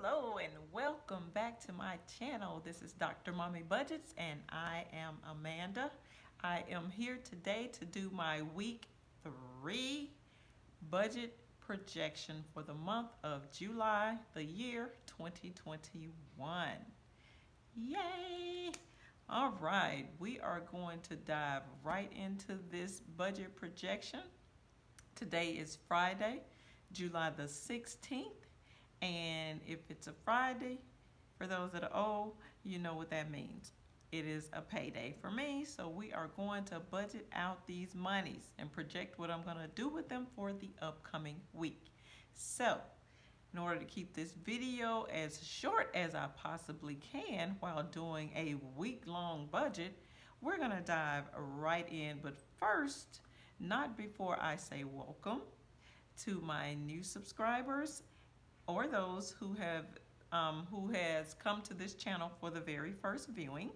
Hello and welcome back to my channel. This is Dr. Mommy Budgets and I am Amanda. I am here today to do my week 3 budget projection for the month of July, the year 2021. Yay! All right, we are going to dive right into this budget projection. Today is Friday, July the 16th. And if it's a Friday, for those that are old, you know what that means. It is a payday for me, so we are going to budget out these monies and project what I'm going to do with them for the upcoming week. So, in order to keep this video as short as I possibly can while doing a week-long budget, we're going to dive right in. But first, not before I say welcome to my new subscribers, or those who has come to this channel for the very first viewing.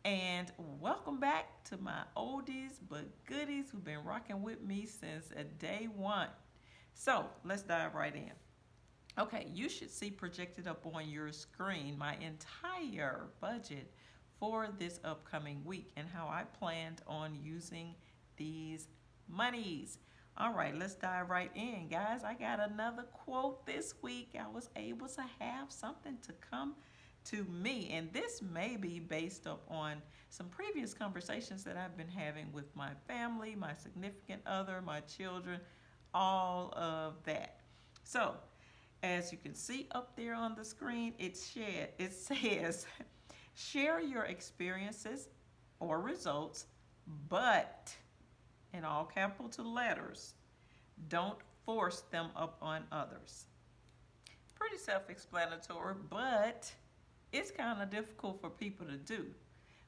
And welcome back to my oldies but goodies who've been rocking with me since day one. So let's dive right in. Okay, you should see projected up on your screen my entire budget for this upcoming week and how I planned on using these monies. All right, let's dive right in, guys. I got another quote this week. I was able to have something to come to me, and this may be based up on some previous conversations that I've been having with my family, my significant other, my children, all of that. So, as you can see up there on the screen, it says, share your experiences or results, but in all capital letters, don't force them up on others. Pretty self-explanatory, but it's kind of difficult for people to do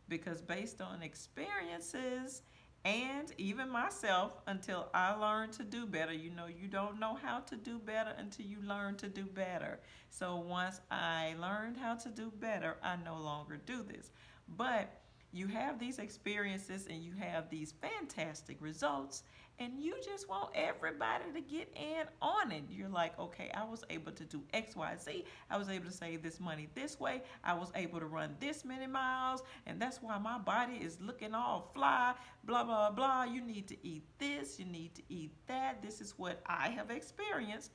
because based on experiences and even myself, until I learned to do better, you don't know how to do better until you learn to do better. So once I learned how to do better, I no longer do this. But you have these experiences and you have these fantastic results and you just want everybody to get in on it. You're like, okay, I was able to do X, Y, Z. I was able to save this money this way. I was able to run this many miles and that's why my body is looking all fly, blah, blah, blah. You need to eat this. You need to eat that. This is what I have experienced.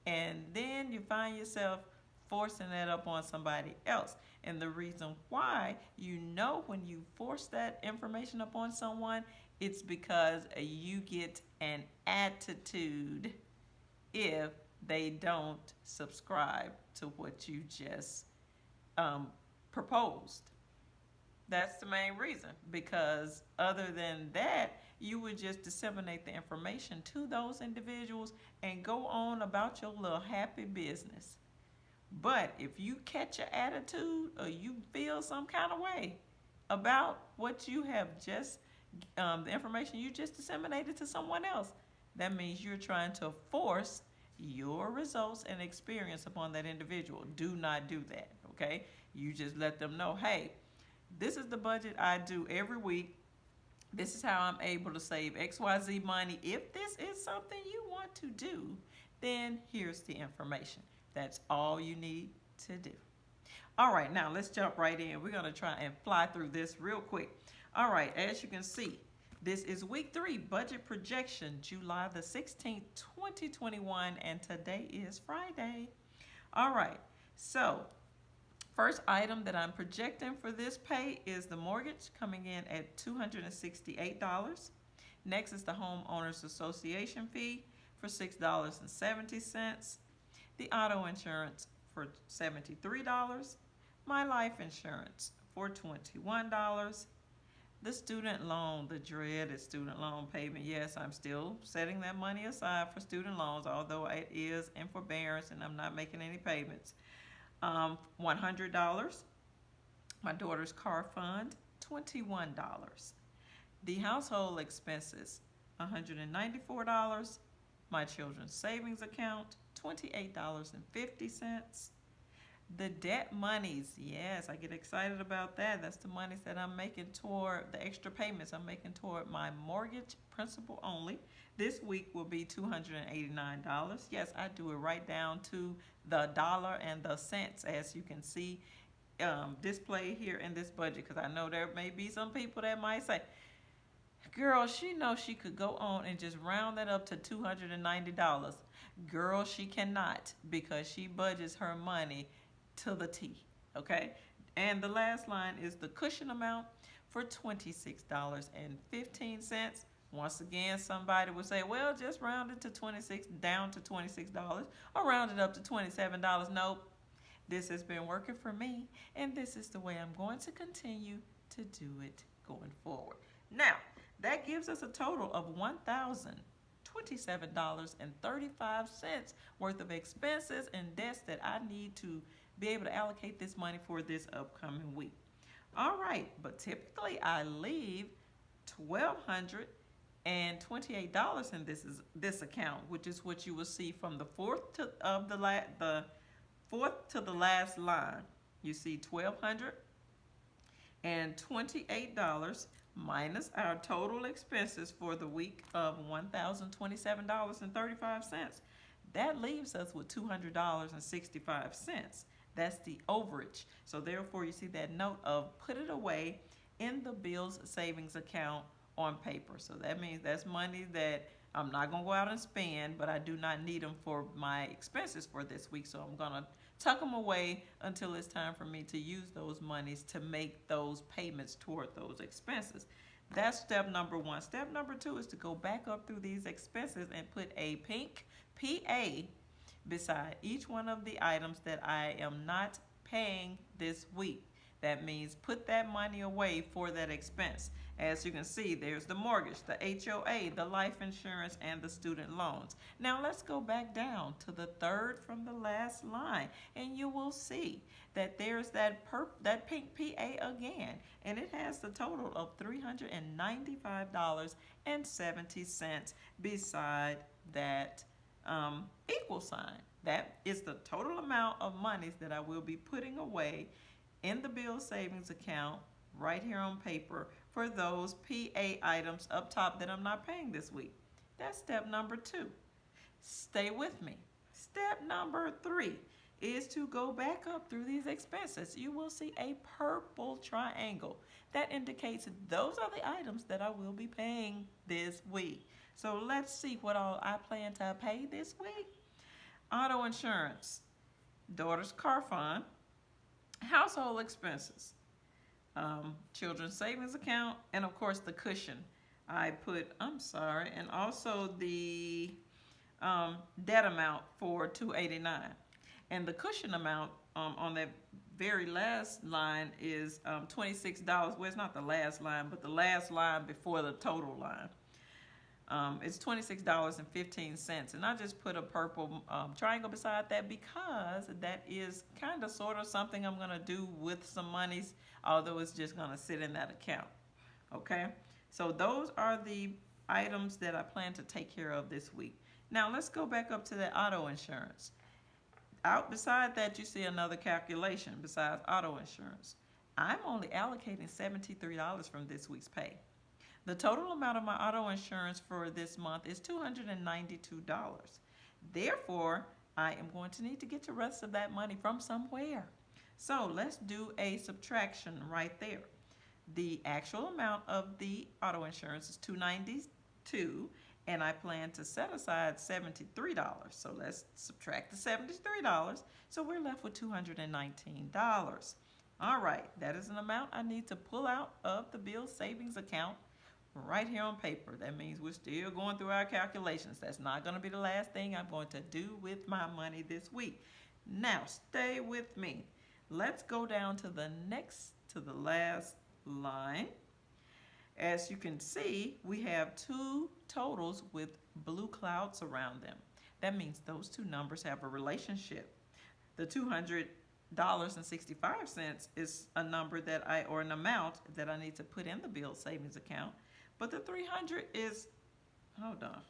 And then you find yourself forcing that up on somebody else. And the reason why when you force that information up on someone, it's because you get an attitude if they don't subscribe to what you just proposed. That's the main reason, because other than that, you would just disseminate the information to those individuals and go on about your little happy business. But if you catch an attitude or you feel some kind of way about what you have just, the information you just disseminated to someone else, that means you're trying to force your results and experience upon that individual. Do not do that, okay? You just let them know, hey, this is the budget I do every week. This is how I'm able to save XYZ money. If this is something you want to do, then here's the information. That's all you need to do. All right, now let's jump right in. We're going to try and fly through this real quick. All right, as you can see, this is week 3 budget projection, July the 16th, 2021, and today is Friday. All right, so first item that I'm projecting for this pay is the mortgage coming in at $268. Next is the homeowners association fee for $6.70. The auto insurance for $73, my life insurance for $21, the student loan, the dreaded student loan payment. Yes, I'm still setting that money aside for student loans, although it is in forbearance and I'm not making any payments. $100, my daughter's car fund, $21. The household expenses, $194, my children's savings account, $28.50. The debt monies, yes, I get excited about that. That's the monies that I'm making toward the extra payments I'm making toward my mortgage principal only. This week will be $289. Yes, I do it right down to the dollar and the cents, as you can see displayed here in this budget. Because I know there may be some people that might say, girl, she knows she could go on and just round that up to $290. Girl, she cannot, because she budgets her money to the T. Okay? And the last line is the cushion amount for $26.15. Once again, somebody would say, well, just round it to 26, down to $26, or round it up to $27. Nope. This has been working for me, and this is the way I'm going to continue to do it going forward. Now, that gives us a total of $1,027.35 worth of expenses and debts that I need to be able to allocate this money for this upcoming week. All right, but typically I leave $1,228 in this account, which is what you will see from the fourth to the last line. You see $1,228 minus our total expenses for the week of $1,027.35. That leaves us with $200.65. That's the overage. So therefore, you see that note of put it away in the bills savings account on paper. So that means that's money that I'm not going to go out and spend, but I do not need them for my expenses for this week. So I'm going to tuck them away until it's time for me to use those monies to make those payments toward those expenses. That's step number one. Step number two is to go back up through these expenses and put a pink PA beside each one of the items that I am not paying this week. That means put that money away for that expense. As you can see, there's the mortgage, the HOA, the life insurance, and the student loans. Now let's go back down to the third from the last line, and you will see that there's that pink PA again, and it has the total of $395.70 beside that equal sign. That is the total amount of monies that I will be putting away in the bill savings account right here on paper for those PA items up top that I'm not paying this week. That's step number two. Stay with me. Step number three is to go back up through these expenses. You will see a purple triangle that indicates those are the items that I will be paying this week. So let's see what all I plan to pay this week. Auto insurance, daughter's car fund, household expenses, children's savings account, and of course the cushion. And also the debt amount for $289. And the cushion amount on that very last line is $26. Well, it's not the last line, but the last line before the total line. It's $26.15, and I just put a purple triangle beside that because that is kind of sort of something I'm going to do with some monies, although it's just going to sit in that account. Okay, so those are the items that I plan to take care of this week. Now let's go back up to that auto insurance. Out beside that, you see another calculation besides auto insurance. I'm only allocating $73 from this week's pay. The total amount of my auto insurance for this month is $292. Therefore, I am going to need to get the rest of that money from somewhere. So let's do a subtraction right there. The actual amount of the auto insurance is $292, and I plan to set aside $73. So let's subtract the $73. So we're left with $219. All right, that is an amount I need to pull out of the bill savings account right here on paper. That means we're still going through our calculations. That's not going to be the last thing I'm going to do with my money this week. Now, stay with me. Let's go down to the last line. As you can see, we have two totals with blue clouds around them. That means those two numbers have a relationship. The $200.65 is a number or an amount that I need to put in the bill savings account. But the 300 is, hold on.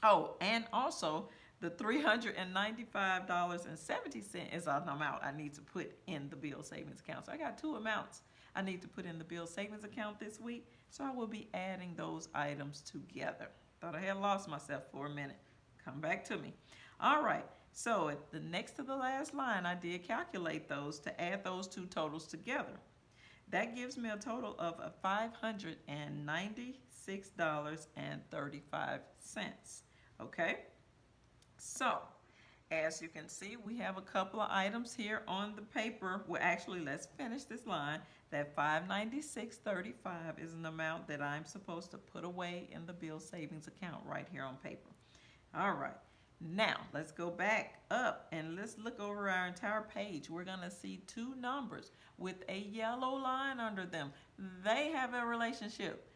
Oh, and also The $395.70 is an amount I need to put in the bill savings account. So I got two amounts I need to put in the bill savings account this week. So I will be adding those items together. Thought I had lost myself for a minute. Come back to me. All right. So at the next to the last line, I did calculate those to add those two totals together. That gives me a total of $596.35. Okay? So, as you can see, we have a couple of items here on the paper. Well, actually, let's finish this line. That $596.35 is an amount that I'm supposed to put away in the bill savings account right here on paper. All right. Now, let's go back up and let's look over our entire page. We're going to see two numbers with a yellow line under them. They have a relationship.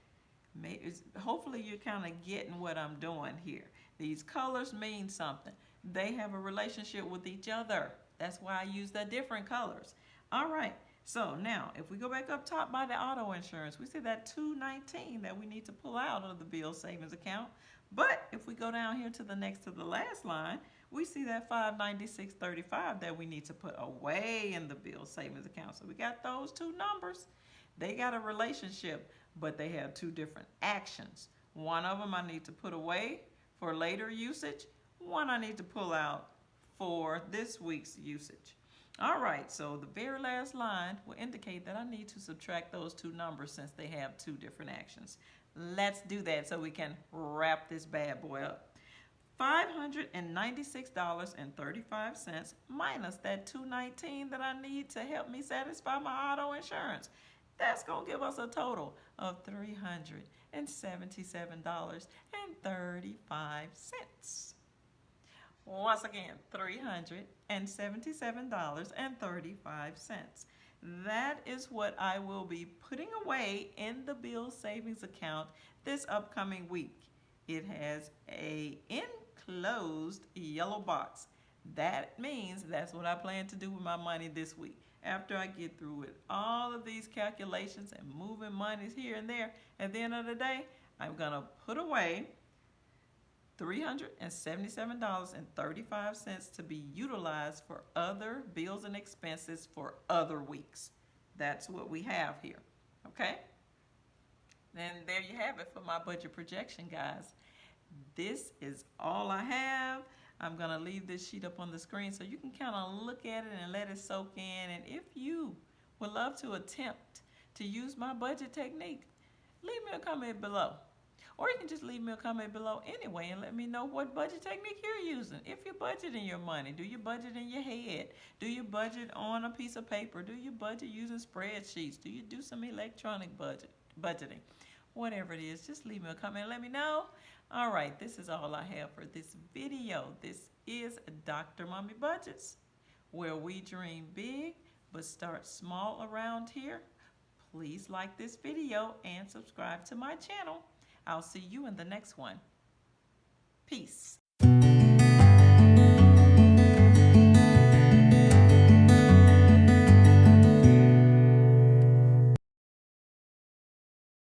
Hopefully, you're kind of getting what I'm doing here. These colors mean something. They have a relationship with each other. That's why I use the different colors. All right. So now, if we go back up top by the auto insurance, we see that $219 that we need to pull out of the bill savings account. But if we go down here to the next to the last line, we see that $596.35 that we need to put away in the bill savings account. So we got those two numbers. They got a relationship, but they have two different actions. One of them I need to put away for later usage. One I need to pull out for this week's usage. All right, so the very last line will indicate that I need to subtract those two numbers since they have two different actions. Let's do that so we can wrap this bad boy up. $596.35 minus that $219 that I need to help me satisfy my auto insurance. That's going to give us a total of $377.35. Once again, $377.35. That is what I will be putting away in the bill savings account this upcoming week. It has a enclosed yellow box. That means that's what I plan to do with my money this week. After I get through with all of these calculations and moving monies here and there, at the end of the day, I'm going to put away $377.35 to be utilized for other bills and expenses for other weeks. That's what we have here, okay? And there you have it for my budget projection, guys. This is all I have. I'm going to leave this sheet up on the screen so you can kind of look at it and let it soak in. And if you would love to attempt to use my budget technique, leave me a comment below. Or you can just leave me a comment below anyway and let me know what budget technique you're using. If you're budgeting your money, do you budget in your head? Do you budget on a piece of paper? Do you budget using spreadsheets? Do you do some electronic budgeting? Whatever it is, just leave me a comment and let me know. All right, this is all I have for this video. This is Dr. Mommy Budgets, where we dream big but start small around here. Please like this video and subscribe to my channel. I'll see you in the next one. Peace.